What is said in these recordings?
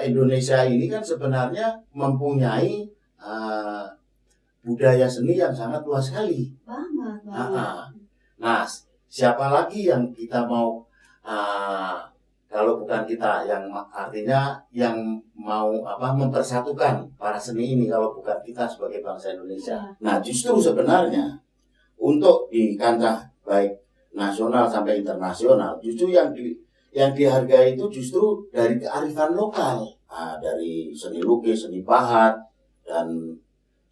Indonesia ini kan sebenarnya mempunyai budaya seni yang sangat luas sekali. Banget. Nah, siapa lagi yang kita mau kalau bukan kita, yang artinya yang mau mempersatukan para seni ini kalau bukan kita sebagai bangsa Indonesia. Nah, justru sebenarnya untuk di kancah baik nasional sampai internasional, justru yang dihargai itu justru dari kearifan lokal, dari seni lukis, seni pahat, dan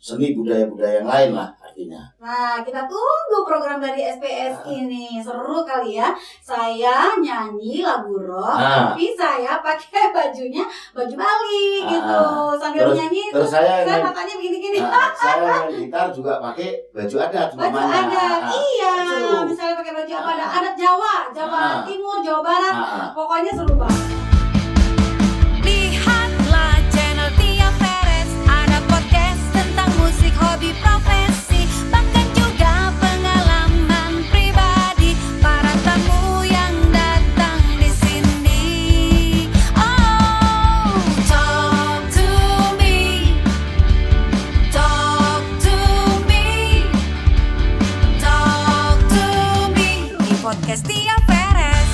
seni budaya-budaya yang lain lah artinya. Nah, kita tunggu program dari SPS ini. Seru kali ya. Saya nyanyi lagu rock, tapi saya pakai baju Bali gitu. Sambil nyanyi terus saya matanya begini-gini. Saya main gitar juga pakai baju adat. Baju adat, iya. Misalnya pakai baju apa adat Jawa Timur, Jawa Barat. Pokoknya seru banget. Lihatlah channel Tia Feres, ada podcast tentang musik, hobi, profesi, bahkan juga pengalaman pribadi para tamu yang datang di sini. Oh, talk to me, talk to me, talk to me di podcast Tia Feres.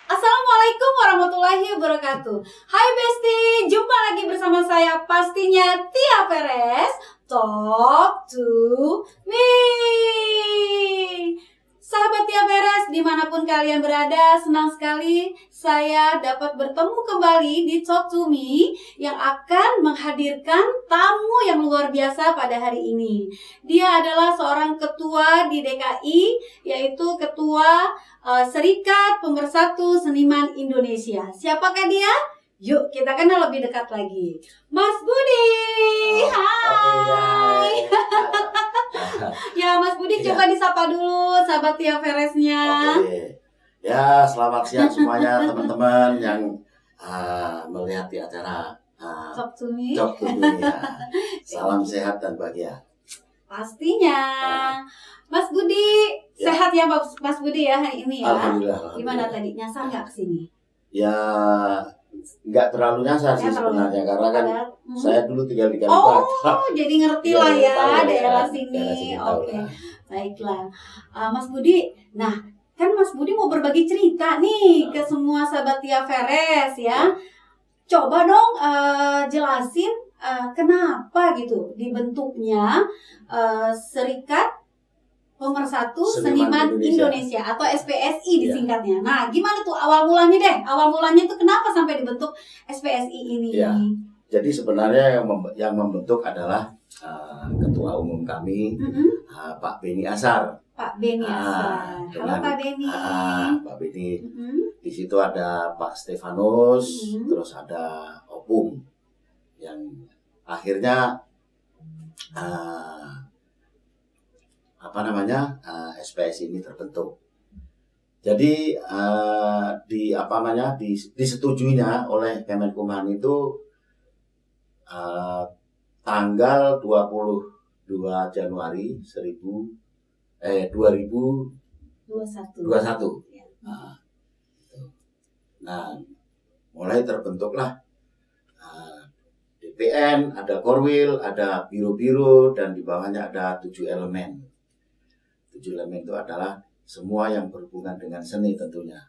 Assalamualaikum warahmatullahi wabarakatuh. Hai Besti, jumpa lagi bersama saya pastinya Tia Feres. Talk to me. Sahabat Tia Feres, dimanapun kalian berada, senang sekali saya dapat bertemu kembali di Talk to Me yang akan menghadirkan tamu yang luar biasa pada hari ini. Dia adalah seorang ketua di DKI, yaitu ketua Serikat Pemersatu Seniman Indonesia. Siapakah dia? Yuk kita kenal lebih dekat lagi. Mas Budi. Hai. Ya Mas Budi, coba disapa dulu sahabat Tia Feresnya. Oke. Ya, selamat siang semuanya teman-teman yang melihat di acara Talk to Me. Ya. Salam sehat dan bahagia. Pastinya. Mas Budi, sehat ya Mas Budi ya hari ini ya? Alhamdulillah. Gimana tadi, nyasar nggak kesini? Ya, nggak terlalu nyasar sih sebenarnya, karena kan saya dulu tinggal di Kalibata. Oh, jadi ngerti lah ya daerah sini. Oke, baiklah. Mas Budi, nah kan Mas Budi mau berbagi cerita nih ke semua sahabat Tia Feres ya. Coba dong jelasin kenapa gitu dibentuknya Serikat Pemersatu Seniman Indonesia atau SPSI disingkatnya. Nah, gimana tuh awal mulanya deh? Awal mulanya tuh kenapa sampai dibentuk SPSI ini? Ya, jadi sebenarnya yang membentuk adalah Ketua Umum kami, Pak Beni Asar. Pak Beni Asar. Halo Pak Beni. Pak Beni. Di situ ada Pak Stefanus, terus ada Opung, yang akhirnya SPSI ini terbentuk. Jadi disetujuinya oleh Kemenkumham itu tanggal 22 Januari 2021. Nah, mulai terbentuklah DPN, ada Korwil, ada biro-biro, dan di bawahnya ada 7 elemen. 7 elemen itu adalah semua yang berhubungan dengan seni tentunya.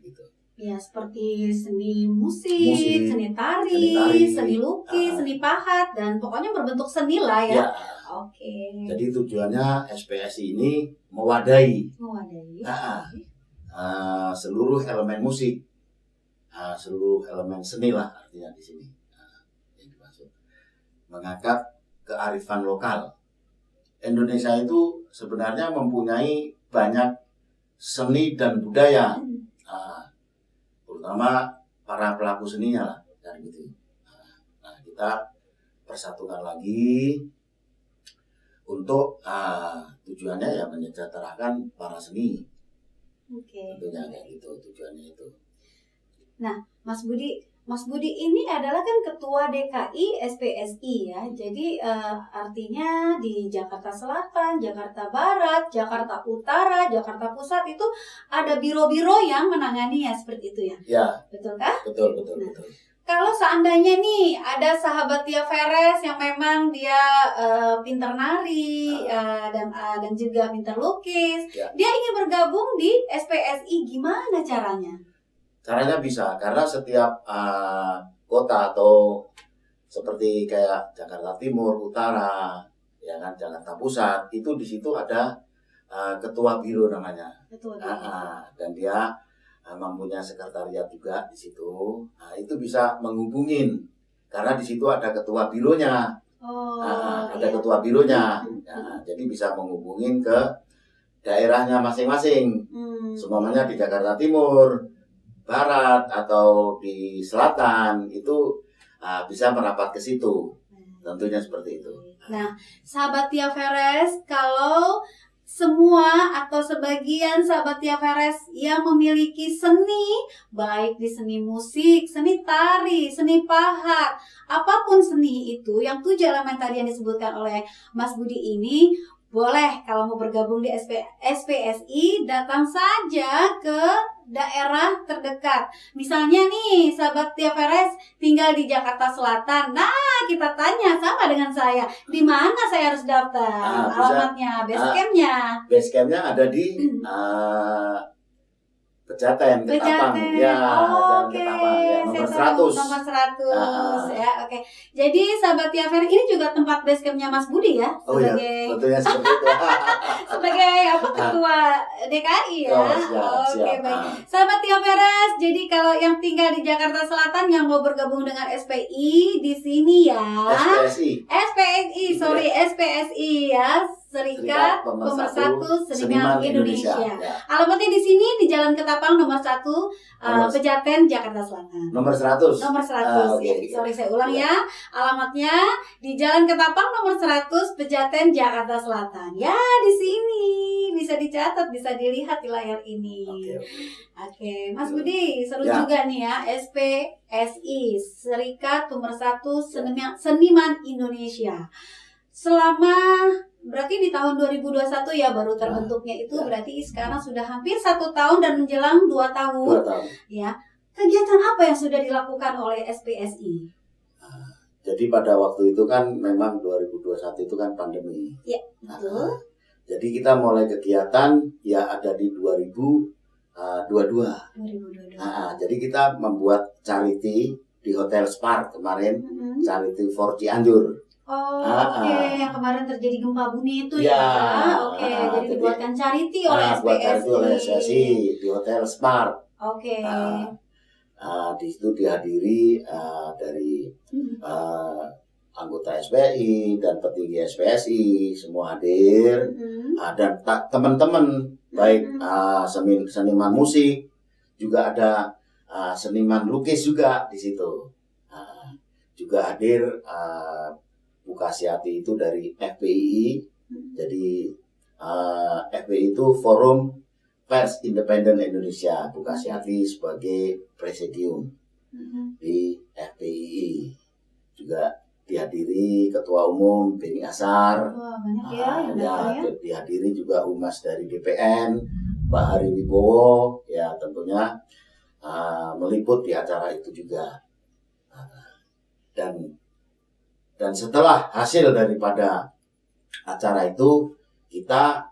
Gitu. Ya, seperti seni musik, seni tari, seni lukis, seni pahat, dan pokoknya berbentuk seni lah ya. Oke. Jadi tujuannya SPSI ini mewadahi. Seluruh elemen musik, seluruh elemen seni lah artinya di sini. Yang dimaksud mengangkat kearifan lokal. Indonesia itu sebenarnya mempunyai banyak seni dan budaya, terutama para pelaku seninya lah, kan gitu. Nah, kita persatukan lagi untuk tujuannya ya menyejahterakan para seni. Oke. Tentunya kayak gitu tujuannya itu. Nah, Mas Budi, Mas Budi ini adalah kan Ketua DKI SPSI ya. Jadi artinya di Jakarta Selatan, Jakarta Barat, Jakarta Utara, Jakarta Pusat itu ada biro-biro yang menangani ya seperti itu ya. Ya, Betul kah? betul. Kalau seandainya nih ada sahabat Tia Veres yang memang dia pintar nari dan juga pintar lukis, Ya. dia ingin bergabung di SPSI, gimana caranya? Caranya bisa, karena setiap kota atau seperti kayak Jakarta Timur, Utara, ya kan, Jakarta Pusat, itu di situ ada ketua biro namanya. Betul. Dan dia mempunyai sekretariat juga di situ. Nah, itu bisa menghubungin, karena di situ ada ketua bironya. Ada ketua bironya. Nah, jadi bisa menghubungin ke daerahnya masing-masing. Semuanya di Jakarta Timur, Barat atau di Selatan itu bisa merapat ke situ, tentunya seperti itu. Nah, sahabat Tia Veres, kalau semua atau sebagian sahabat Tia Veres yang memiliki seni, baik di seni musik, seni tari, seni pahat, apapun seni itu, yang 7 elemen tadi yang disebutkan oleh Mas Budi ini, boleh kalau mau bergabung di SPSI, datang saja ke daerah terdekat. Misalnya nih, sahabat Tia Veres tinggal di Jakarta Selatan. Nah, kita tanya sama dengan saya, di mana saya harus daftar? Alamatnya, basecampnya. Basecampnya ada di Pejaten, Ketapang. Ya, Jalan Ketapang. Ya, nomor 100. Nomor 100 ya, oke. Jadi sahabat Tia Veres ini juga tempat basecampnya Mas Budi ya, Oh iya, sebagai betulnya seperti itu. sebagai ketua DKI ya. Siap. Baik. Sahabat Tia Veres, jadi kalau yang tinggal di Jakarta Selatan yang mau bergabung dengan SPI di sini ya. SPSI ya. Serikat Pemersatu Seniman Indonesia. Ya. Alamatnya di sini di Jalan Ketapang nomor 1 Pejaten Jakarta Selatan. Nomor 100. Nomor 100. Okay. Sorry saya ulang ya. Alamatnya di Jalan Ketapang nomor 100 Pejaten Jakarta Selatan. Ya, di sini bisa dicatat, bisa dilihat di layar ini. Oke. Mas Budi, seru juga nih ya, SPSI, Serikat Pemersatu Seniman Indonesia. Selama berarti di tahun 2021 ya baru terbentuknya itu, berarti sekarang sudah hampir 1 tahun dan menjelang 2 tahun. 2 tahun. Ya. Kegiatan apa yang sudah dilakukan oleh SPSI? Jadi pada waktu itu kan memang 2021 itu kan pandemi. Ya, betul. Jadi kita mulai kegiatan ya ada di 2022. Jadi kita membuat charity di Hotel Spark kemarin, charity for Cianjur. Yang kemarin terjadi gempa bumi itu ya. Jadi dibuatkan charity oleh SPSI di Hotel Spark. Di situ dihadiri dari anggota SPI dan petinggi SPSI, semua hadir. Dan teman-teman baik seniman musik, juga ada seniman lukis juga di situ. Juga hadir Bu Kasyati itu dari FPI. Jadi FPI itu Forum Pers Independen Indonesia. Bu Kasyati sebagai presidium di FPI. Juga dihadiri Ketua Umum Beni Asar. Dihadiri juga Humas dari DPN Pak Hari Wibowo. Ya, tentunya meliput di acara itu juga. Dan setelah hasil daripada acara itu, kita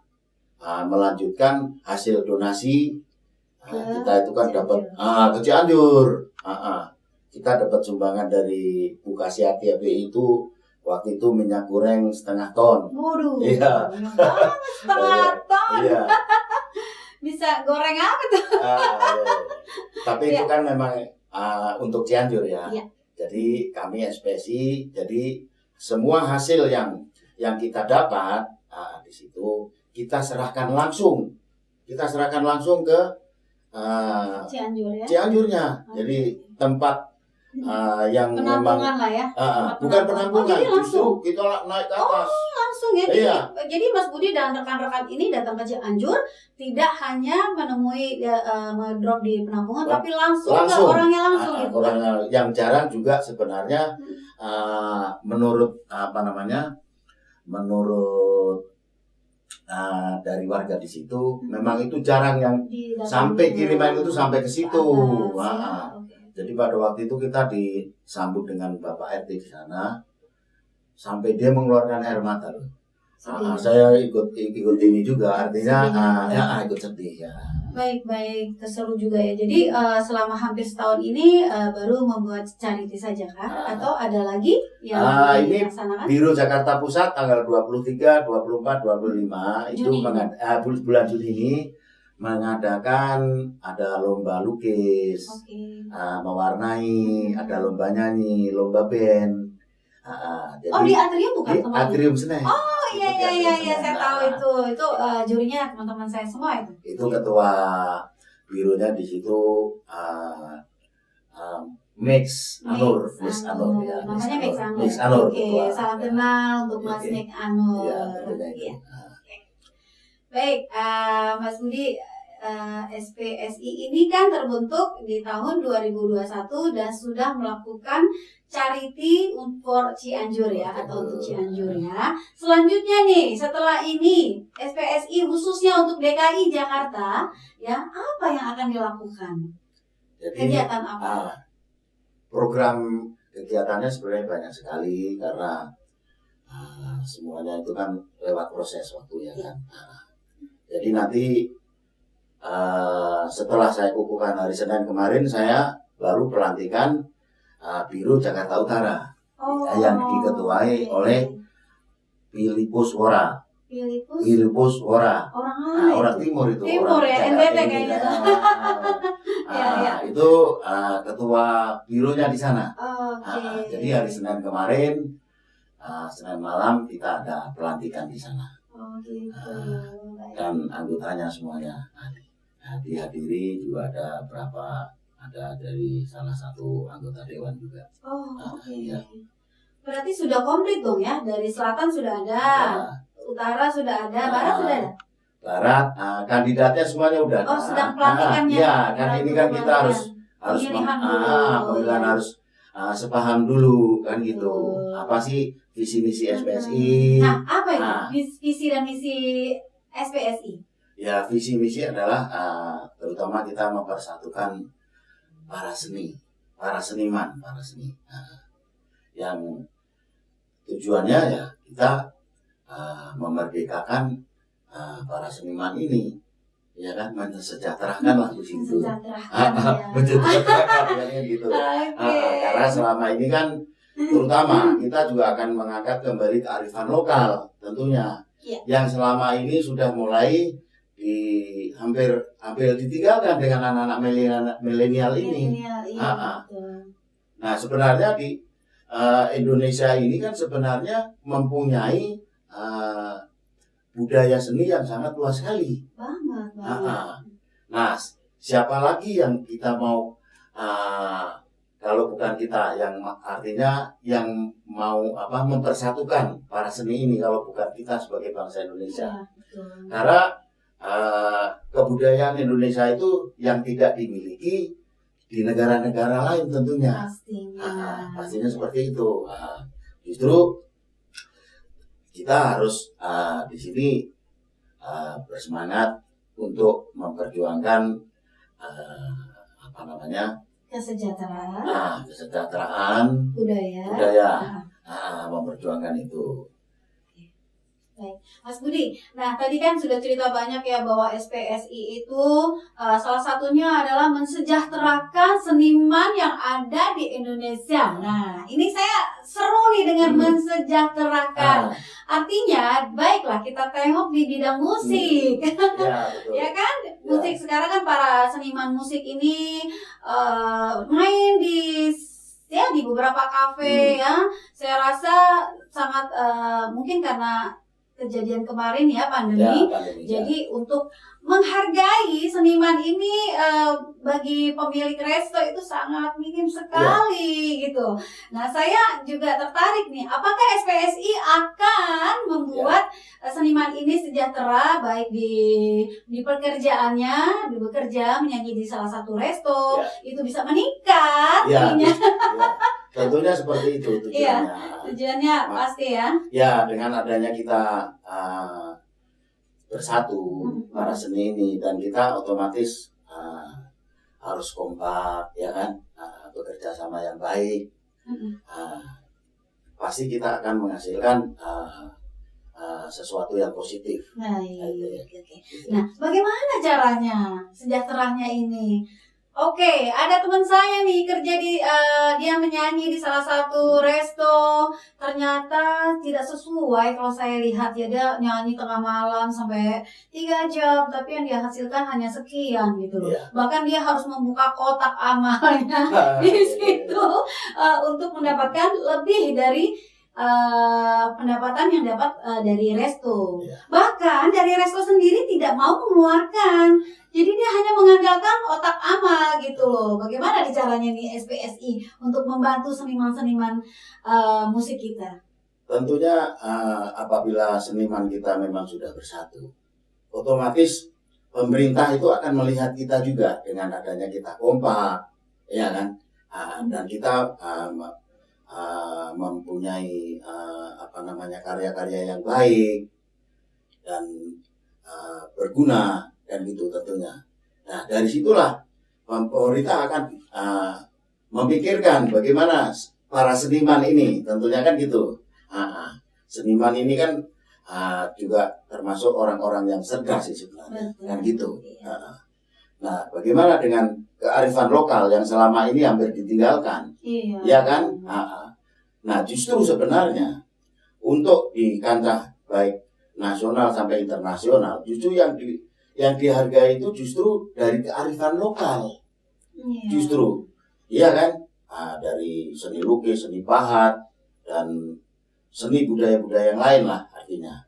melanjutkan hasil donasi. Kita itu kan dapat ke Cianjur. Kita dapat sumbangan dari Bu Kasyati FPI itu waktu itu minyak goreng 0,5 ton. Waduh. Iya. 0,5 ton. Iya. Bisa goreng apa tuh? Tapi itu kan memang untuk Cianjur ya. Iya. Jadi kami SPSI, jadi semua hasil yang kita dapat di situ kita serahkan langsung ke Cianjur ya. Cianjurnya. Jadi tempat yang penampungan memang lah ya. bukan penampungan, jadi justru kita naik ke atas. Langsung langsung ya. Iya. Jadi Mas Budi dan rekan-rekan ini datang ke Cianjur tidak hanya menemui ngedrop di penampungan, tapi langsung ke orangnya langsung gitu. Orangnya yang jarang juga sebenarnya menurut dari warga di situ memang itu jarang yang sampai kiriman itu sampai ke situ. Jadi pada waktu itu kita disambut dengan Bapak RT di sana sampai dia mengeluarkan air mata loh. Saya ikut ini juga, artinya ikut sedih ya. Baik, seru juga ya. Jadi selama hampir setahun ini baru membuat charity saja kah? Atau ada lagi yang ini dilaksanakan? Biro Jakarta Pusat tanggal 23, 24, 25 itu bulan Juni ini mengadakan ada lomba lukis, mewarnai, ada lomba nyanyi, lomba band. Jadi, di atrium bukan? Di atrium Senen. Oh iya, saya tahu itu jurinya teman-teman saya semua itu. Itu ketua bironya di situ Mix Anur ya. Namanya Mix Anur. Oke, salam kenal untuk Mas Mix Anur. Iya. Baik, Mas Budi, SPSI ini kan terbentuk di tahun 2021 dan sudah melakukan charity for Cianjur ya, atau untuk Cianjur ya. Selanjutnya nih, setelah ini SPSI khususnya untuk DKI Jakarta ya, apa yang akan dilakukan? Jadi, kegiatan apa? Program kegiatannya sebenarnya banyak sekali karena semuanya itu kan lewat proses waktu ya kan. Jadi nanti setelah saya kukuhkan hari Senin kemarin, saya baru pelantikan Biro Jakarta Utara yang diketuai oleh Filipus Wora. Orang timur itu. Timur ya, NTT kayaknya. Itu ketua bironya di sana. Jadi hari Senin kemarin, Senin malam kita ada pelantikan di sana. Dan anggotanya semuanya dihadiri, juga ada dari salah satu anggota dewan juga. Ya. Berarti sudah komplit dong ya, dari selatan sudah ada, utara sudah ada, barat sudah ada. Barat, kandidatnya semuanya udah ada. Sedang pelantikannya. Iya, kan ini kan kita harus pemilihan harus sepaham dulu kan gitu. Apa sih visi misi SPSI? Nah, apa itu visi dan misi SPSI? Ya, visi misi adalah terutama kita mempersatukan para seniman. Yang tujuannya ya kita memerdekakan para seniman ini, ya kan, mensejahterakan lah di situ. Mensejahterakan gitu. Karena selama ini kan terutama kita juga akan mengangkat kembali kearifan lokal tentunya. Yang selama ini sudah mulai hampir ditinggalkan dengan anak-anak milenial ini. Nah, sebenarnya di Indonesia ini kan sebenarnya mempunyai budaya seni yang sangat luas sekali. Banget. Nah, siapa lagi yang kita mau kalau bukan kita, yang artinya yang mau mempersatukan para seni ini kalau bukan kita sebagai bangsa Indonesia. Karena kebudayaan Indonesia itu yang tidak dimiliki di negara-negara lain tentunya. Pastinya seperti itu. Justru kita harus di sini bersemangat untuk memperjuangkan kesejahteraan budaya, memperjuangkan itu. Baik, Mas Budi. Nah, tadi kan sudah cerita banyak ya bahwa SPSI itu salah satunya adalah mensejahterakan seniman yang ada di Indonesia. Nah, ini saya seru nih dengan mensejahterakan. Artinya, baiklah kita tengok di bidang musik. Ya kan? Musik sekarang kan para seniman musik ini main di beberapa kafe ya. Saya rasa sangat mungkin karena kejadian kemarin ya, pandemi. Jadi untuk menghargai seniman ini bagi pemilik resto itu sangat minim sekali gitu. Nah, saya juga tertarik nih, apakah SPSI akan membuat seniman ini sejahtera baik di pekerjaannya, di bekerja menyanyi di salah satu resto, itu bisa meningkat ininya. Tentunya seperti itu tujuannya. Tujuannya pasti ya. Ya, dengan adanya kita bersatu para seni ini, dan kita otomatis harus kompak, ya kan, bekerja sama yang baik. Pasti kita akan menghasilkan sesuatu yang positif. Oke. Nah, bagaimana caranya sejahteranya ini? Oke, ada teman saya nih kerja dia menyanyi di salah satu resto, ternyata tidak sesuai kalau saya lihat ya, dia nyanyi tengah malam sampai 3 jam, tapi yang dia hasilkan hanya sekian gitu loh. Bahkan dia harus membuka kotak amalnya di situ untuk mendapatkan lebih dari pendapatan yang dapat dari resto. Bahkan dari resto sendiri tidak mau mengeluarkan. Jadi dia hanya mengandalkan otak amal gitu loh. Bagaimana caranya nih SPSI untuk membantu seniman-seniman musik kita? Tentunya apabila seniman kita memang sudah bersatu, otomatis pemerintah itu akan melihat kita juga dengan adanya kita kompak, ya kan? Dan kita mempunyai karya-karya yang baik dan berguna, dan gitu tentunya. Nah, dari situlah pemerintah akan memikirkan bagaimana para seniman ini, tentunya kan gitu. Seniman ini kan juga termasuk orang-orang yang cerdas sih sebenarnya, kan gitu. Nah, bagaimana dengan kearifan lokal yang selama ini hampir ditinggalkan, ya kan? Nah, justru sebenarnya untuk di kancah baik nasional sampai internasional, justru yang dihargai itu justru dari kearifan lokal, justru, iya kan? Dari seni lukis, seni pahat, dan seni budaya-budaya yang lain lah, artinya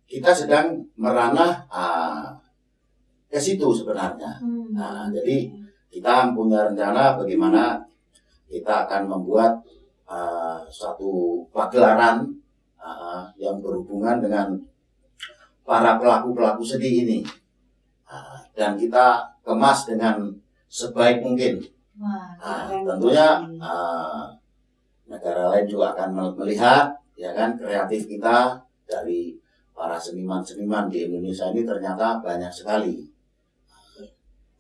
kita sedang meranah ke situ sebenarnya. Jadi kita punya rencana bagaimana kita akan membuat suatu pagelaran yang berhubungan dengan para pelaku-pelaku seni ini, dan kita kemas dengan sebaik mungkin. Tentunya negara lain juga akan melihat, ya kan, kreatif kita dari para seniman-seniman di Indonesia ini ternyata banyak sekali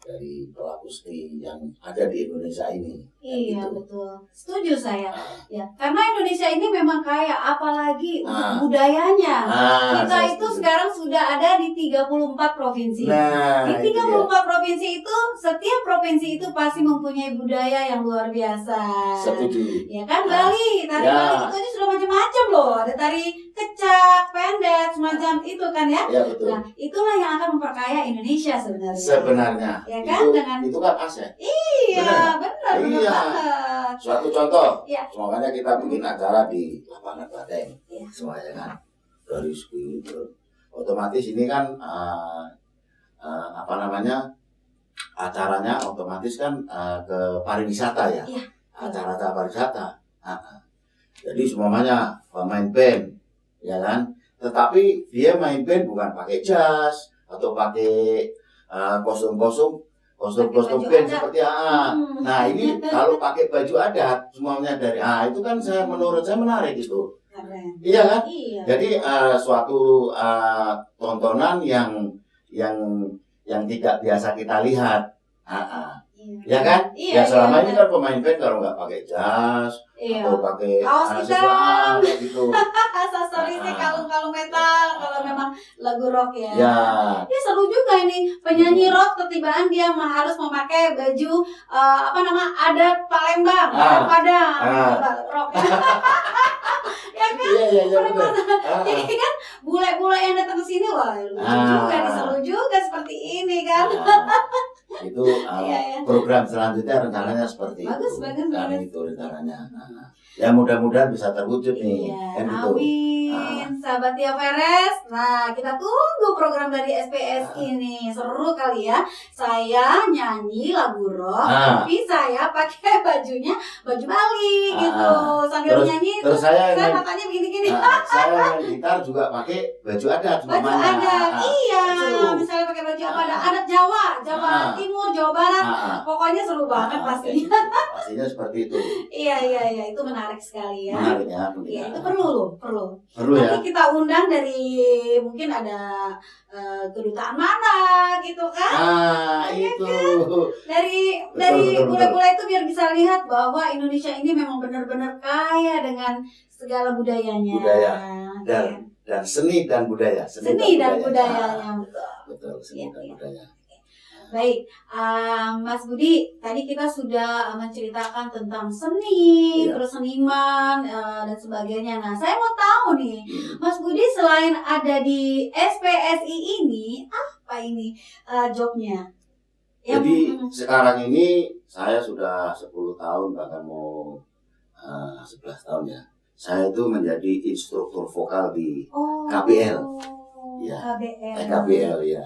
dari pelaku seni yang ada di Indonesia ini. Iya, gitu. Betul, setuju saya. Ya, karena Indonesia ini memang kaya, apalagi budayanya. Kita itu sekarang sudah ada di 34 provinsi. Di 34 provinsi itu, setiap provinsi itu pasti mempunyai budaya yang luar biasa. Setuju. Ya kan, Bali, tari Bali itu aja sudah macam-macam loh. Ada tari kecak, pendek, semacam itu kan ya. Ya, betul. Nah, itulah yang akan memperkaya Indonesia sebenarnya. Sebenarnya. Ya kan, itu kan aset. Iya, benar banget. Suatu contoh, semuanya kita bikin acara di lapangan Badeng, semuanya kan, dari segi otomatis ini kan acaranya otomatis kan ke pariwisata ya, acara pariwisata. Jadi semuanya pemain band, ya kan, tetapi dia main band bukan pakai jas atau pakai kostum band seperti Nah, ini kalau pakai baju adat semuanya dari itu kan menurut saya menarik itu. Iya kan? Iya. Jadi suatu tontonan yang tidak biasa kita lihat. Ya kan? Ya selama ini kan pemain band kalau nggak pakai jas atau pakai gitu. Aksesorisnya kalung-kalung metal kalau memang lagu rock ya. Ya seru juga ini penyanyi rock ketibaan dia harus memakai baju adat Palembang, adat Padang, rock. Ya kan? Iya, jadi kan bule-bule yang datang ke sini wah lucu juga, seru juga seperti ini kan. Itu program selanjutnya rencananya seperti bagus, itu. Bagus. Itu rencananya. Ya mudah-mudahan bisa terwujud nih. Iya, Kan gitu. amin. Sahabat Tia Veres, nah kita tunggu program dari SPS ini. Seru kali ya. Saya nyanyi lagu rock, tapi saya pakai baju Bali gitu. Sambil nyanyi terus saya matanya begini-gini. Saya main gitar juga pakai baju adat. Baju adat, iya. Misalnya pakai baju apa adat Jawa Timur, Jawa Barat. Pokoknya seru banget pastinya. Pastinya seperti itu. Iya, itu menarik sekali ya. Menarik ya. Iya, itu perlu. Perlu ya. Nanti kita undang dari mungkin ada kedutaan mana gitu kan? Itu. Dari bule-bule itu biar bisa lihat bahwa Indonesia ini memang benar-benar kaya dengan segala budayanya. Dan seni dan budaya. Seni dan budayanya. Betul, seni dan budaya. Baik, Mas Budi, tadi kita sudah menceritakan tentang seni, terus seniman, dan sebagainya. Nah, saya mau tahu nih, Mas Budi selain ada di SPSI ini, apa ini jobnya? Jadi sekarang ini saya sudah 10 tahun, bahkan mau 11 tahun ya. Saya itu menjadi instruktur vokal di KBL. Ya. KBL ya.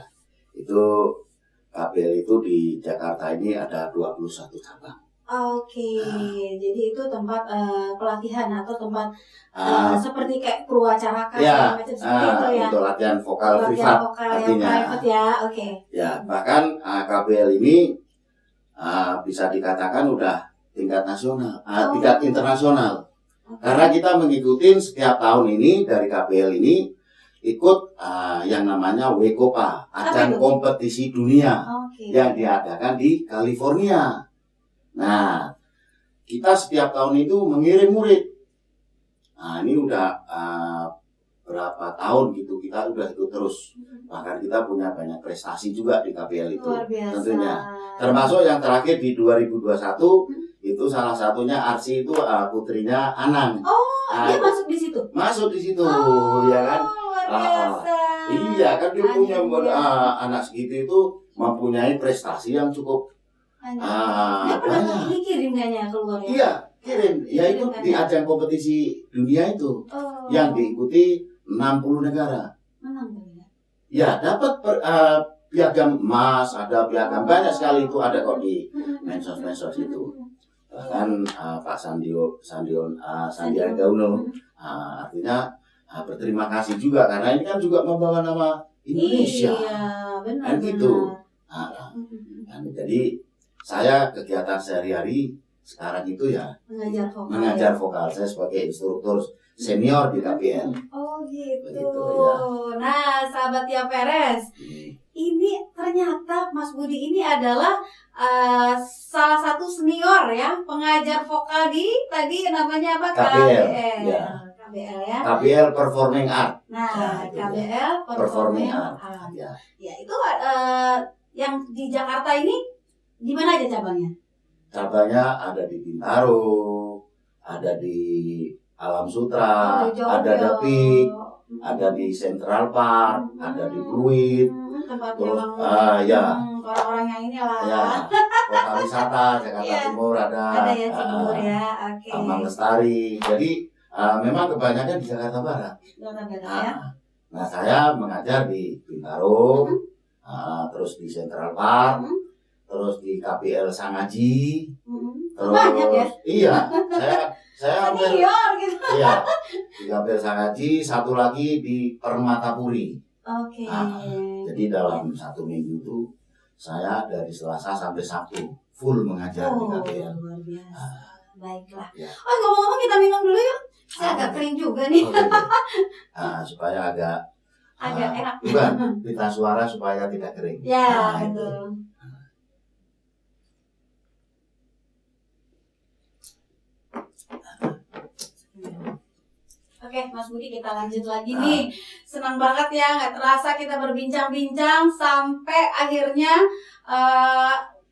Itu KBL itu di Jakarta ini ada 21 cabang. Oke, jadi itu tempat pelatihan atau tempat seperti kayak perwacaraan macam seperti itu ya. Untuk latihan vokal privat artinya. Oke. Ya, bahkan KBL ini bisa dikatakan udah tingkat nasional, tingkat internasional. Karena kita mengikuti setiap tahun ini dari KBL ini ikut yang namanya WECOPA, ajang kompetisi dunia yang diadakan di California. Nah, kita setiap tahun itu mengirim murid. Nah, ini udah berapa tahun gitu kita udah ikut terus. Bahkan kita punya banyak prestasi juga di KBL itu. Luar biasa. Tentunya. Termasuk yang terakhir di 2021 itu salah satunya Arsi itu putrinya Anang. Dia masuk di situ. Masuk di situ, ya kan? Biasa. Iya kan dia punya anak segitu itu mempunyai prestasi yang cukup dia pernah dikirim kayaknya keluar ya? Iya, kirim. Ya itu di ajang kompetisi dunia itu yang diikuti 60 negara. Ya dapat piagam emas, ada piagam banyak sekali itu ada kok di mensos itu. Bahkan Pak Sandiaga Uno artinya berterima kasih juga karena ini kan juga membawa nama Indonesia. Iya, benar. Kan gitu. Jadi saya kegiatan sehari-hari sekarang itu ya mengajar vokal. Saya sebagai instruktur senior di KBL. Oh gitu. Begitu, ya. Nah, sahabat Tia Veres, ini ternyata Mas Budi ini adalah salah satu senior ya pengajar vokal di tadi namanya apa? KBL. Ya. KBL ya. KBL Performing Art. Nah, KBL Performing Art. Ya itu yang di Jakarta ini di mana aja cabangnya? Cabangnya ada di Bintaro, ada di Alam Sutra, ada di Pik, ada di Central Park, ada di Pluit. Terus orang-orang yang ini lah. Ya, kota wisata Jakarta Timur ada ya Timur ya. Oke. Taman Lestari. Jadi memang kebanyakan di Jakarta Barat. Nah, saya mengajar di Bintaro, terus di Central Park, terus di KBL Sangaji, terus banyak ya? Iya, saya hampir gitu. iya di KBL Sangaji, satu lagi di Permatapuri. Oke. Jadi dalam 1 minggu itu saya dari Selasa sampai Sabtu full mengajar di KBL. Luar biasa. Baiklah. Ya. Ngomong-ngomong kita minum dulu yuk. Saya agak kering juga nih. Supaya agak enak. Bukan, pita suara supaya tidak kering. Ya, betul. Oke, Mas Budi kita lanjut lagi nih. Senang banget ya, nggak terasa kita berbincang-bincang sampai akhirnya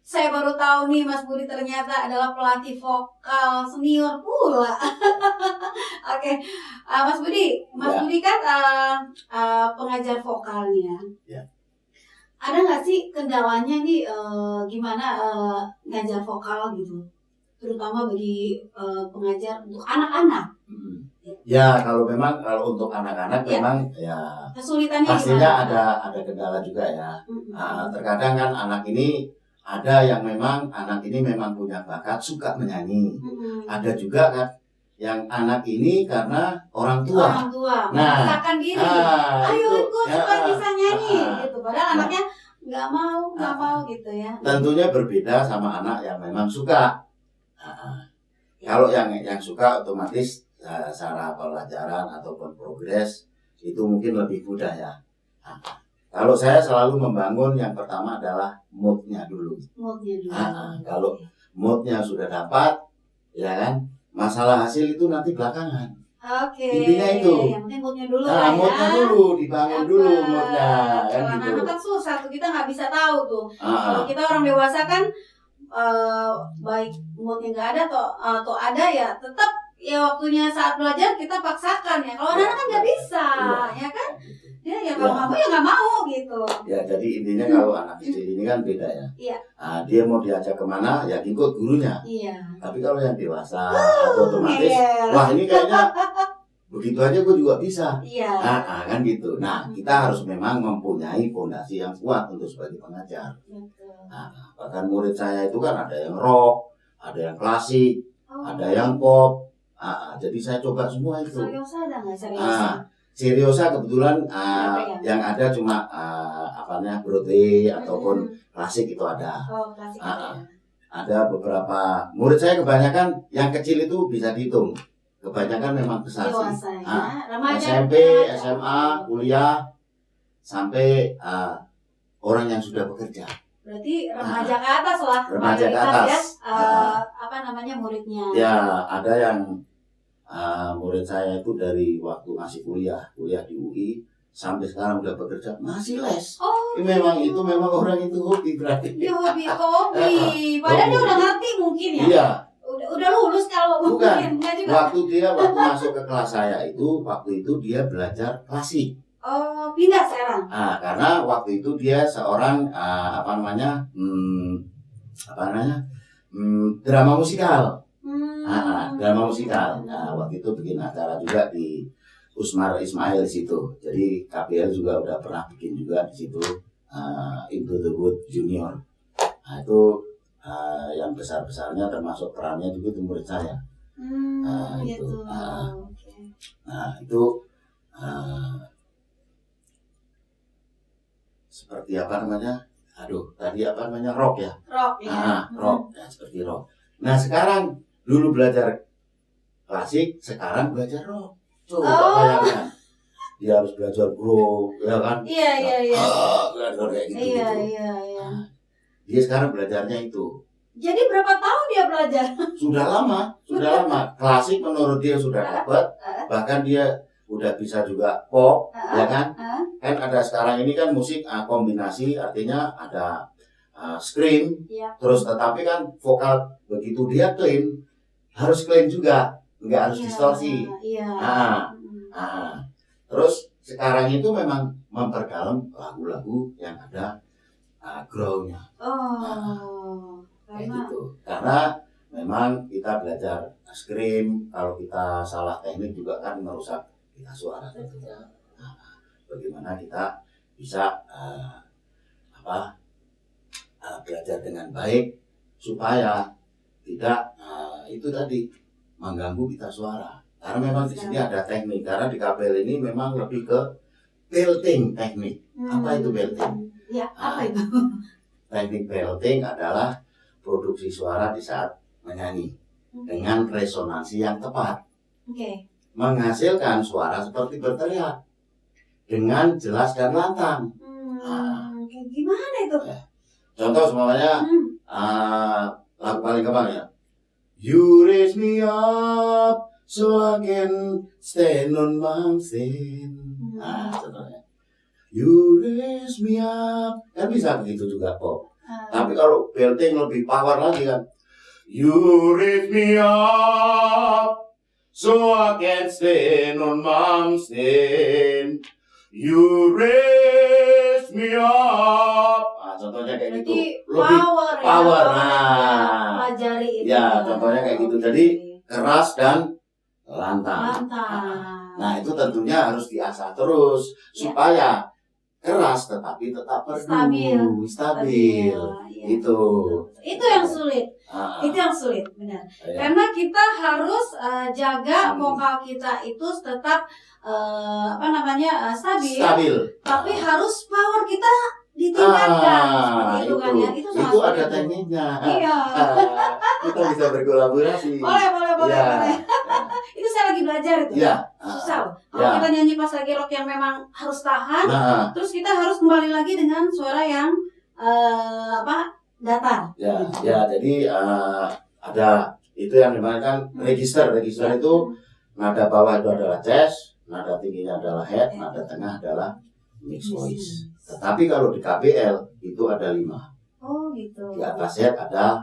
saya baru tahu nih Mas Budi ternyata adalah pelatih vokal senior pula. Oke, Mas Budi kan pengajar vokalnya. Ya. Ada nggak sih kendalanya nih gimana ngajar vokal gitu? terutama bagi pengajar untuk anak-anak? Ya kalau untuk anak-anak Ya. memang ya Kesulitannya pastinya gimana? ada kendala juga ya. Terkadang kan anak ini ada yang memang anak ini memang punya bakat suka menyanyi. Ada juga kan yang anak ini karena orang tua. Orang tua Nah, memaksakan diri. Ayo ikut supaya bisa nyanyi gitu. Padahal anaknya nggak mau gitu ya. Tentunya berbeda sama anak yang memang suka. Kalau yang suka otomatis cara pelajaran ataupun progres itu mungkin lebih mudah ya. Kalau saya selalu membangun yang pertama adalah moodnya dulu. Kalau moodnya sudah dapat, ya kan, masalah hasil itu nanti belakangan. Oke. Intinya itu. Yang penting moodnya dulu Nah, moodnya dulu dibangun dulu moodnya, kan Kalau gitu. anak kan susah tuh, kita nggak bisa tahu tuh. Ah, Kalau kita orang dewasa kan baik moodnya nggak ada atau ada ya tetap ya waktunya saat belajar kita paksakan ya. Kalau anak-anak kan nggak bisa, ya kan? Ya kalau nggak mau ya nggak mau gitu. Ya jadi intinya kalau anak kecil ini kan beda ya. Iya. Dia mau diajak kemana ya ikut gurunya. Iya. Tapi kalau yang dewasa atau otomatis, ngeyel. wah ini kayaknya begitu aja gue juga bisa. Iya. Kan gitu. Nah kita harus memang mempunyai fondasi yang kuat untuk sebagai pengajar. Betul. Bahkan murid saya itu kan ada yang rock, ada yang klasik, Oh. ada yang pop. Jadi saya coba semua itu. Seriosa ada nggak seriosa? Seriosa kebetulan Apa ya? yang ada cuma Broadway ataupun klasik itu ada. Oh klasik ya. Ada beberapa murid saya kebanyakan yang kecil itu bisa dihitung. Kebanyakan memang besar sih. Dewasa ya. Remaja. SMP, SMA, kuliah sampai orang yang sudah bekerja. Berarti remaja ke atas lah. Remaja ke mayoritas atas. Ya, apa namanya muridnya? Ya, ada yang murid saya itu dari waktu masih kuliah di UI sampai sekarang udah bekerja masih les. Oh. Ini memang orang itu hobi berarti. Dia hobi. Padahal dia udah ngerti mungkin ya. Iya. Udah lulus kalau Bukan. mungkin enggak juga. Waktu masuk ke kelas saya waktu itu dia belajar klasik. Oh, pindah sekarang. Karena waktu itu dia seorang drama musikal. Drama musikal. Waktu itu bikin acara juga di Usmar Ismail situ. Jadi KPL juga udah pernah bikin juga di situ Into the Wood Junior. Itu yang besar-besarnya termasuk perannya juga itu murid saya. Gitu. Itu. Okay. Itu seperti rock ya. Rock ya. Rock ya, seperti rock. Nah sekarang dulu belajar klasik, sekarang belajar rock. Coba bayangkan, dia harus belajar groove, ya kan? Iya. Belajar kayak gitu. Iya. Dia sekarang belajarnya itu. Jadi berapa tahun dia belajar? Sudah lama. Klasik menurut dia sudah dapat, bahkan dia udah bisa juga pop, ya kan? Kan ada sekarang ini kan musik kombinasi, artinya ada scream, terus tetapi kan vokal begitu dia clean, harus clean juga, nggak harus distorsi. Terus sekarang itu memang memperdalam lagu-lagu yang ada grow-nya. Kayak gitu. Karena memang kita belajar scream, kalau kita salah teknik juga kan merusak kita suara tentunya. Bagaimana kita bisa belajar dengan baik supaya tidak itu tadi mengganggu kita suara. Karena memang di sini ada teknik. Karena di KPL ini memang lebih ke belting teknik. Apa itu belting? Ya, apa itu? Teknik belting adalah produksi suara di saat menyanyi dengan resonansi yang tepat. Menghasilkan suara seperti berteriak dengan jelas dan lantang. Kayak gimana itu? Contoh semuanya lagu paling gampang ya. You raise me up so I can stand on mountain. Contohnya. You raise me up. Kan bisa begitu juga pop. Tapi kalau belting lebih power lagi kan. You raise me up so I can stand on mountain. You raise me up. Contohnya kayak gitu. Berarti Lebih power power. ya. pelajari itu. Ya, contohnya kayak gitu. Jadi keras dan lantang. Lantang. Nah, itu tentunya harus diasah terus supaya keras tetapi tetap merdu, stabil. Ya. Itu yang sulit. Itu yang sulit, benar. Karena kita harus jaga vokal kita itu tetap stabil. Tapi harus power kita ditingkatkan. Seperti itu kan ya. Itu ada tekniknya. Iya. Kita bisa berkolaborasi. Boleh. Itu saya lagi belajar itu. Iya. Susah. Kalau kita nyanyi pas lagi rock yang memang harus tahan, terus kita harus kembali lagi dengan suara yang datar. Ya, jadi ada itu yang dinamakan register. Register itu nada bawah itu adalah chest, nada tingginya adalah head, nada tengah adalah mixed voice. Tetapi kalau di KBL itu ada 5. Oh gitu. Di atas head ada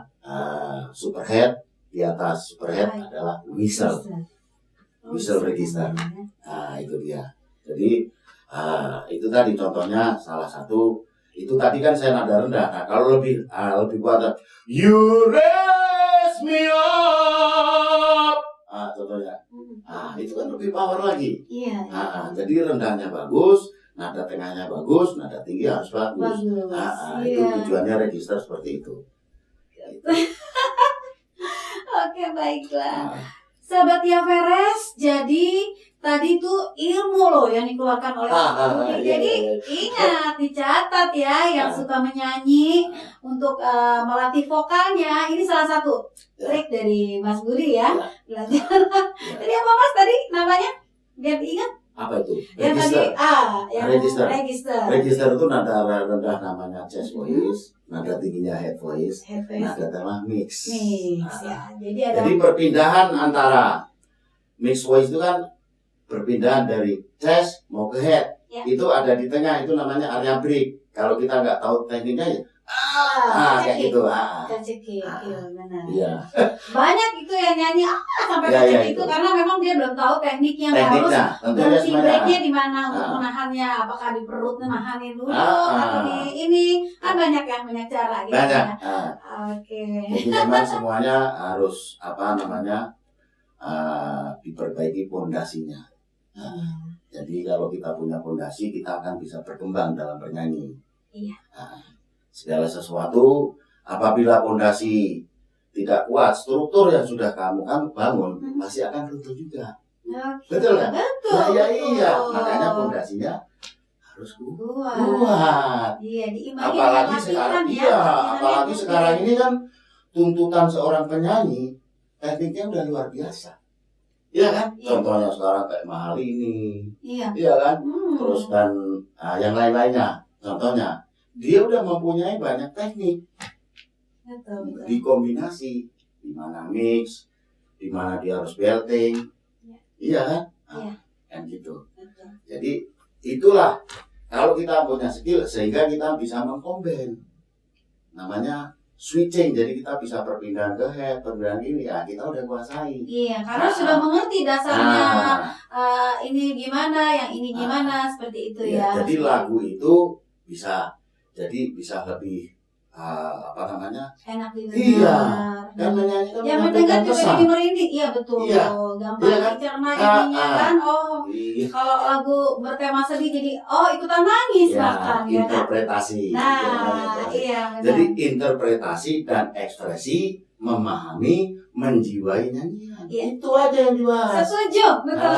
super head, di atas super head adalah whistle. Whistle register. Nah, itu dia. Jadi itu tadi contohnya salah satu. Itu tadi kan saya nada rendah. Nah, kalau lebih kuat, you raise me up. Contohnya. Itu kan lebih power lagi. Iya. Jadi rendahnya bagus, nada tengahnya bagus, nada tinggi harus bagus. Itu tujuannya register seperti itu. Oke, baiklah. Sahabat Tia Veres, jadi tadi tuh ilmu loh yang dikeluarkan oleh Mas Budi. Jadi ingat, dicatat ya yang suka menyanyi untuk melatih vokalnya. Ini salah satu trik dari Mas Budi ya. Belajar. Jadi apa Mas tadi namanya? Biar diingat. Apa itu? Yang tadi yang register. Register Itu nada rendah namanya chest voice, nada tingginya head voice, nada tengah mix. Ya. Jadi perpindahan antara mix voice itu kan perpindahan dari chest mau ke head. Ya. Itu ada di tengah, itu namanya area break. Kalau kita nggak tahu tekniknya ya kayak gitu. Benar. Iya. Banyak itu yang nyanyi sampai kayak itu karena memang dia belum tahu tekniknya harus berhenti breaknya di mana untuk menahannya, apakah di perut menahanin dulu atau di ini kan banyak cara gitu. Banyak. Oke. Jadi memang semuanya harus diperbaiki pondasinya. Jadi kalau kita punya pondasi, kita akan bisa berkembang dalam bernyanyi. Iya. Segala sesuatu apabila pondasi tidak kuat, struktur yang sudah kamu bangun pasti akan runtuh juga. Betul kan? Betul. Iya. Makanya pondasinya harus kuat. Iya, apalagi sekarang ini kan tuntutan seorang penyanyi tekniknya udah luar biasa. Iya kan? Contohnya sekarang kayak Mahal ini. Iya kan? Terus dan yang lain-lainnya. Contohnya dia udah mempunyai banyak teknik. Betul. Dikombinasi, di mana mix, di mana dia harus belting. Iya kan? Kan gitu. Betul. Jadi itulah kalau kita punya skill sehingga kita bisa mengkombin. Namanya switching, jadi kita bisa perpindahan ke head, perpindahan ini ya kita udah kuasai. Iya, karena sudah mengerti dasarnya ini gimana, yang ini gimana, seperti itu ya. Jadi lagu itu bisa lebih enak didengar. Iya. Dan menyanyi kan yang mendengar juga jadi merinding. Iya betul. Iya. Gampang dicerna ininya kan. Kalau lagu bertema sedih jadi ikutan nangis bahkan ya kan. Interpretasi. Iya. Benar. Jadi interpretasi dan ekspresi, memahami, menjiwai nyanyian. Itu aja yang dibahas. Setuju, betul.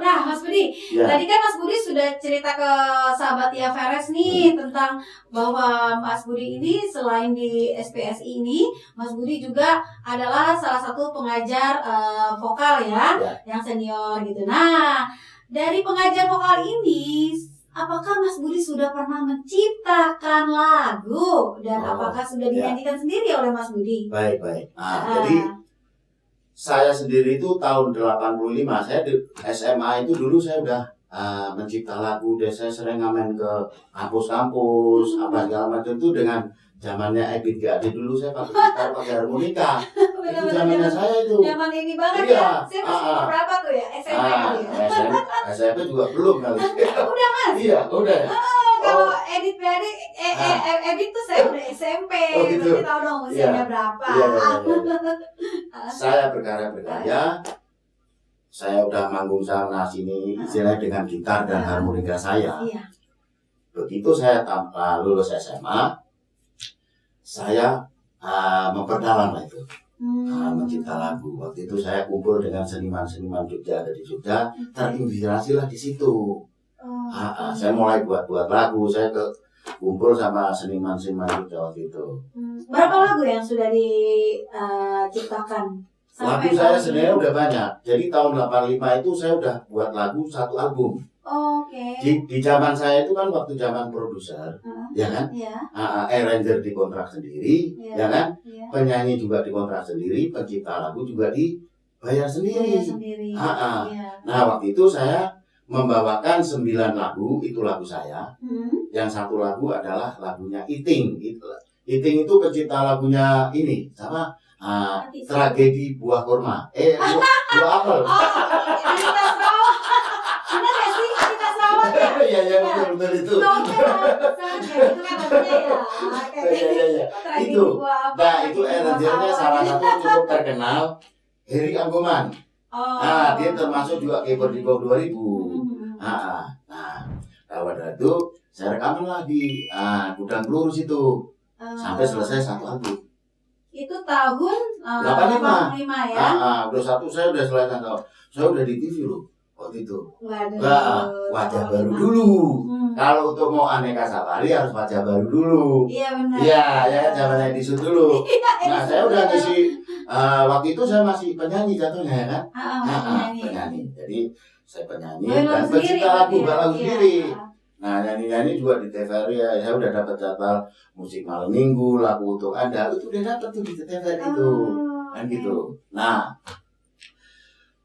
Nah, Mas Budi, tadi kan Mas Budi sudah cerita ke sahabat Tia Veres nih tentang bahwa Mas Budi ini selain di SPSI ini, Mas Budi juga adalah salah satu pengajar vokal yang senior gitu. Nah, dari pengajar vokal ini, apakah Mas Budi sudah pernah menciptakan lagu dan apakah sudah dinyanyikan sendiri oleh Mas Budi? Baik. Jadi saya sendiri itu tahun 85, saya di SMA itu dulu saya udah mencipta lagu, saya sering ngamen ke kampus-kampus, apa segala macam itu dengan zamannya Ebit GAD dulu saya pakai harmonika. Itu zamannya saya itu. Zaman ini banget ya. Saya masih berapa tuh ya? SMP kali ya? SMP juga belum kali. Udah Mas? Iya, udah. Kalau Ebit GAD Edit tuh saya udah SMP. Oh, gitu. Berarti tahu dong usianya berapa. Iya. Saya berkarya, saya udah manggung sana sini, istilahnya dengan gitar dan harmonika saya. Iya. Begitu saya lulus SMA, saya memperdalam itu, mencipta lagu. Waktu itu saya kumpul dengan seniman-seniman Jogja, ada di Jogja, terinspirasi lah di situ. Saya mulai buat lagu, saya kumpul sama seniman-seniman Jogja waktu itu. Berapa lagu yang sudah diciptakan? Lagu saya sebenarnya udah banyak. Jadi tahun 85 itu saya udah buat lagu 1 album. Oke. Di zaman saya itu kan waktu zaman produser, ya kan? Iya. Arranger dikontrak sendiri, ya kan? Iya. Penyanyi juga dikontrak sendiri, pencipta lagu juga dibayar sendiri. Iya. Nah, waktu itu saya membawakan 9 lagu, itu lagu saya. Yang 1 lagu adalah lagunya Iting. Iting itu pencipta lagunya ini, sama Tragedi Buah Kurma. Buah apel. Kita sawah. Benar nggak sih? Kita sawah ya? Iya, betul itu. Itu kan lagunya ya. Iya. Itu. Nah, itu arrangernya salah satu cukup terkenal, Heri Anggoman. Dia termasuk juga keyboard di Gong 2000. Nah, pada itu saya rekaman lah di Gudang Peluru situ sampai selesai 1 album. Itu tahun 85 ya? Udah saya udah selesai tahun. Saya udah di TV loh waktu itu. Waduh. Wajah baru dulu. Kalau untuk mau Aneka Safari harus wajah baru dulu. Iya benar. Iya, ya zamannya Edison dulu. Nah, saya udah ngisi waktu itu saya masih penyanyi jatuhnya ya kan? Penyanyi. Jadi saya penyanyi dan pencipta lagu, lagu sendiri. Nah, nyanyi juga di TVRI ya, saya udah dapat jadwal musik malam minggu, lagu untuk Anda, itu udah dapat tuh di TVRI itu, kan gitu. Nah,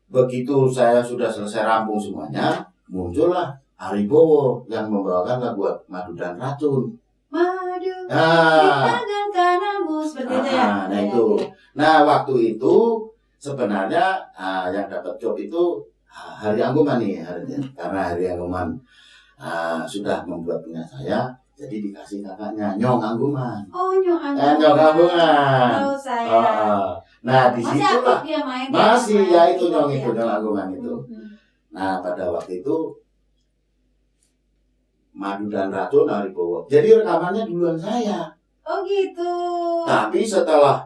begitu saya sudah selesai rampung semuanya, muncullah Ari Bowo yang membawakan lagu Madu dan Racun. Madu di tangan kananmu seperti itu ya. Nah itu. Nah, waktu itu sebenarnya yang dapat job itu Hari Anggoman nih, karena Hari Anggoman sudah membuat punya saya, jadi dikasih kakaknya Nyong Anggoman. Oh, Nyong Anggoman. Nyong Anggoman. Tahu saya. Nah, di situ lah. Masih ya itu Nyong ya. itu Nyong Anggoman itu. Nah, pada waktu itu Madu dan Racun Ari Bowo. Jadi rekamannya duluan saya. Oh gitu. Tapi setelah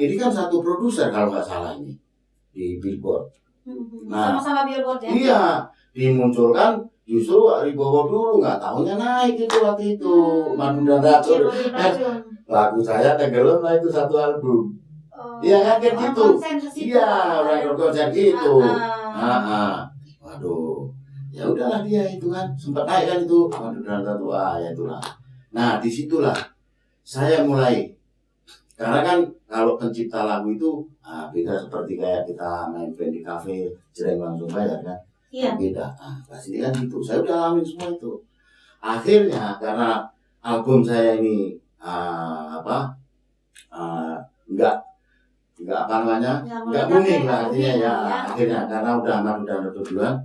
ini kan satu produser kalau nggak salah ini di Billboard. Nah, sama-sama Billboard ya? Iya, dimunculkan justru Ari Bowo dulu, nggak tahunya naik itu waktu itu Madu dan Racun. Lagu saya tenggelam lah itu 1 album. Iya kan kayak gitu. Iya, orang konsen gitu. Waduh, ya udahlah dia itu kan sempat naik kan itu Madu dan Racun. Ya itulah. Nah, disitulah saya mulai. Karena kan kalau pencipta lagu itu beda seperti kayak kita main band di kafe, jreng langsung bayar kan. Iya. Beda. Pasti kan gitu. Saya udah alamin semua itu. Akhirnya karena album saya ini nggak booming lah artinya ya. Akhirnya karena udah Madu dan Racun duluan,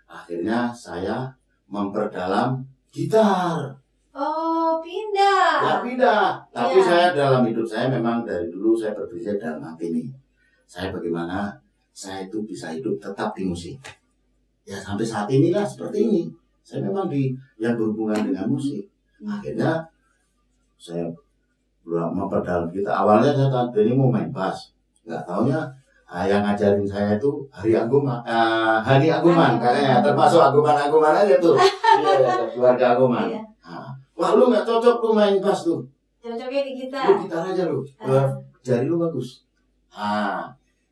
akhirnya saya memperdalam gitar. Oh, pindah. Ya pindah. Tapi saya dalam hidup saya memang dari dulu saya berpikir dalam hati ini, saya bagaimana saya itu bisa hidup tetap di musik. Ya sampai saat inilah seperti ini. Saya memang yang berhubungan dengan musik. Akhirnya saya memperdalam kita. Awalnya saya tadi mau main bass, nggak taunya yang ngajarin saya itu Hari Anggoman, katanya termasuk Anggoman aja tuh. Iya, keluarga Anggoman. Wah, lu nggak cocok lu main bass tuh. Cocoknya di gitar. Lu gitar aja lu, jari lu bagus.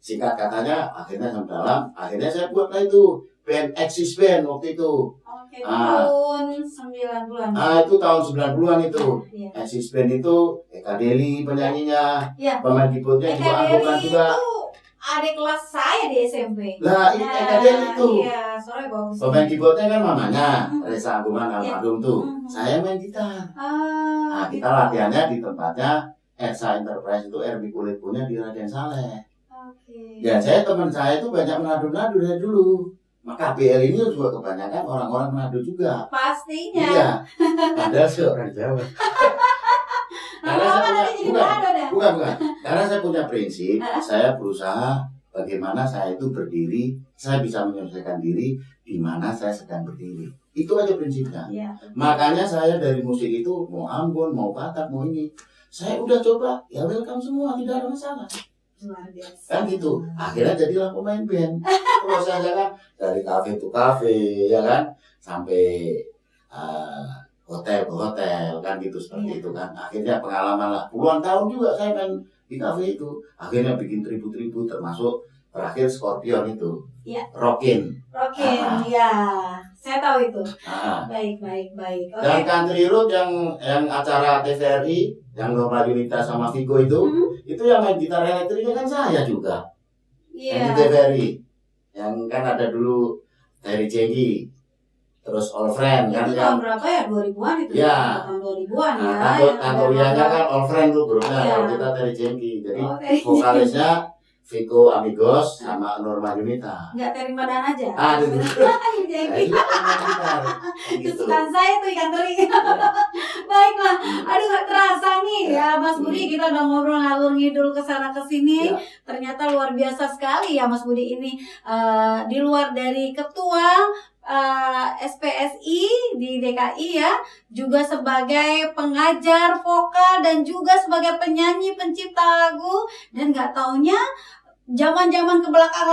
Singkat katanya, akhirnya sampai dalam. Akhirnya saya buatlah itu band Exis Band waktu itu. Oke, tahun 90-an. Itu tahun 90-an itu. Iya. Exis Band itu Eka Deli penyanyinya, Iya. pemain keyboardnya juga Anggoman juga. Itu adik kelas saya di SMP. Lah, ini Eka Deli itu. Iya, soalnya bagus. Pemain keyboardnya kan mamanya, Reza Anggoman almarhum tuh. Saya main gitar. Kita latihannya di tempatnya Esa Enterprise itu RB Kulit punya di Raden Saleh. Oke. Ya, teman saya itu banyak menadu-nadu dari dulu. Maka KBL ini juga kebanyakan orang-orang Manado juga. Pastinya. Iya. Padahal saya orang Jawa. Lama-lama nanti jadi Manado dah. Bukan. Karena saya punya prinsip, saya berusaha bagaimana saya itu berdiri, saya bisa menyelesaikan diri di mana saya sedang berdiri. Itu aja prinsipnya. Iya. Makanya saya dari musik itu mau Ambon, mau Batak, mau ini, saya udah coba, ya welcome semua, tidak ada masalah. Luar biasa. Kan gitu. Akhirnya jadilah pemain band. Prosesnya kan dari kafe ke kafe, ya kan, sampai hotel ke hotel, kan gitu seperti itu kan. Akhirnya pengalaman lah. Puluhan tahun juga saya main di kafe itu. Akhirnya bikin tribut-tribut, termasuk terakhir Scorpion itu. Iya. Rockin. Ya. Saya tahu itu. Ah. Baik. Oke. Dan Country Road yang acara TVRI yang Norma Yunita sama Vigo itu yang main gitar elektriknya kan saya juga. Yang Iya. di TVRI. Yang kan ada dulu Terry Jenggi, terus All Friend kan Itu yang tahun berapa ya? 2000-an itu. Iya. Tahun 2000-an ya. kategorinya kan All Friend tuh grupnya. Iya. Kalau kita Terry Jenggi. Jadi Oke. vokalisnya Vigo Amigos sama Norma Yunita. Nggak terima dan aja. Aduh. Jadi Itu main gitar. Gitu. kesukaan saya tuh ikan teri. Baiklah, aduh nggak terasa nih ya Mas Budi, kita udah ngobrol ngalur ngidul kesana kesini. Ya. Ternyata luar biasa sekali ya Mas Budi ini. Di luar dari ketua SPSI di DKI ya, juga sebagai pengajar vokal dan juga sebagai penyanyi pencipta lagu, dan nggak taunya zaman-zaman ke belakang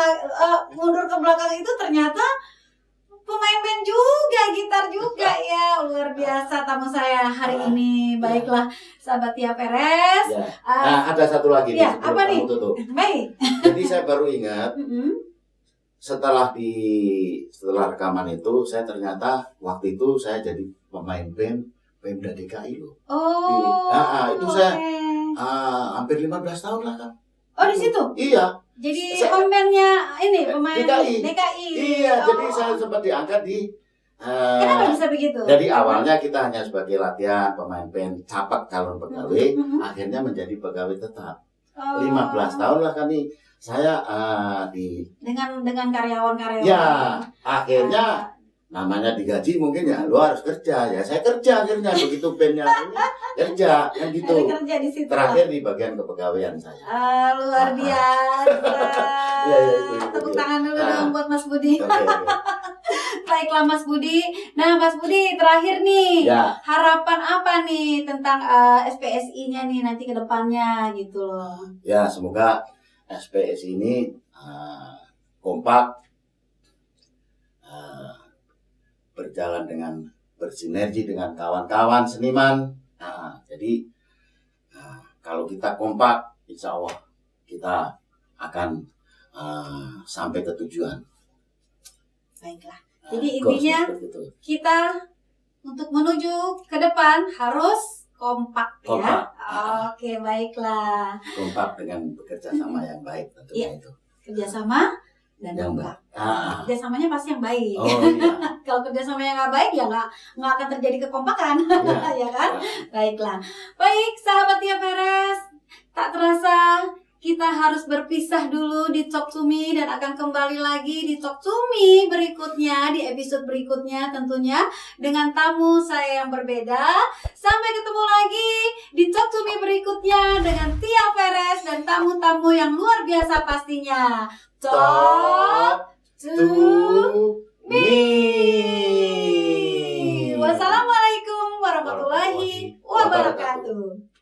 mundur ke belakang itu ternyata pemain band juga, gitar juga ya. Luar biasa tamu saya hari ini. Baiklah sahabat Tia Perez. Ya. Nah, ada satu lagi ya, nih sebelum apa nih? kamu tutup. Baik. Jadi saya baru ingat Mm-mm. setelah rekaman itu, saya ternyata waktu itu saya jadi pemain band Pemda DKI loh. Oh. Itu saya oke. hampir 15 tahun lah kan. Oh di situ. Iya. Jadi Saya- on-bandnya ini pemain DKI. DKI. Iya, Oh. jadi saya sempat diangkat di Kenapa bisa begitu? Jadi awalnya kita hanya sebagai latihan pemain band capak calon pegawai, Mhm. akhirnya menjadi pegawai tetap. Oh. 15 tahun lah kami. Saya di dengan karyawan-karyawan. ya akhirnya namanya digaji mungkin ya lu harus kerja, ya saya kerja akhirnya begitu bandnya ini kerja kan gitu. Ada kerja di situ. Terakhir di bagian kepegawaian saya. Luar biasa. Iya, itu. Tepuk tangan dulu Ah. dong buat Mas Budi. Oke. Baiklah Mas Budi. Nah Mas Budi terakhir nih, Ya. harapan apa nih tentang SPSI-nya nih nanti ke depannya gitu loh. Ya, semoga SPS ini kompak, berjalan dengan bersinergi dengan kawan-kawan seniman. Jadi kalau kita kompak, insya Allah kita akan sampai ke tujuan. Baiklah. Jadi Goals intinya seperti itu. kita untuk menuju ke depan harus kompak ya. Kompak. Oke, baiklah. Kompak dengan bekerja sama yang baik tentunya itu. Kerjasama dan Yang kompak. baik. Kerjasamanya pasti yang baik. Oh iya. Kalau kerjasama yang nggak baik ya nggak akan terjadi kekompakan, Iya. ya kan? Baiklah. Baik, sahabat Tia Perez, tak terasa kita harus berpisah dulu di Talk to Me dan akan kembali lagi di Talk to Me berikutnya, di episode berikutnya tentunya dengan tamu saya yang berbeda. Sampai ketemu lagi di Talk to Me berikutnya dengan Tia Perez dan tamu-tamu yang luar biasa pastinya. Talk to Me. Wassalamualaikum warahmatullahi wabarakatuh.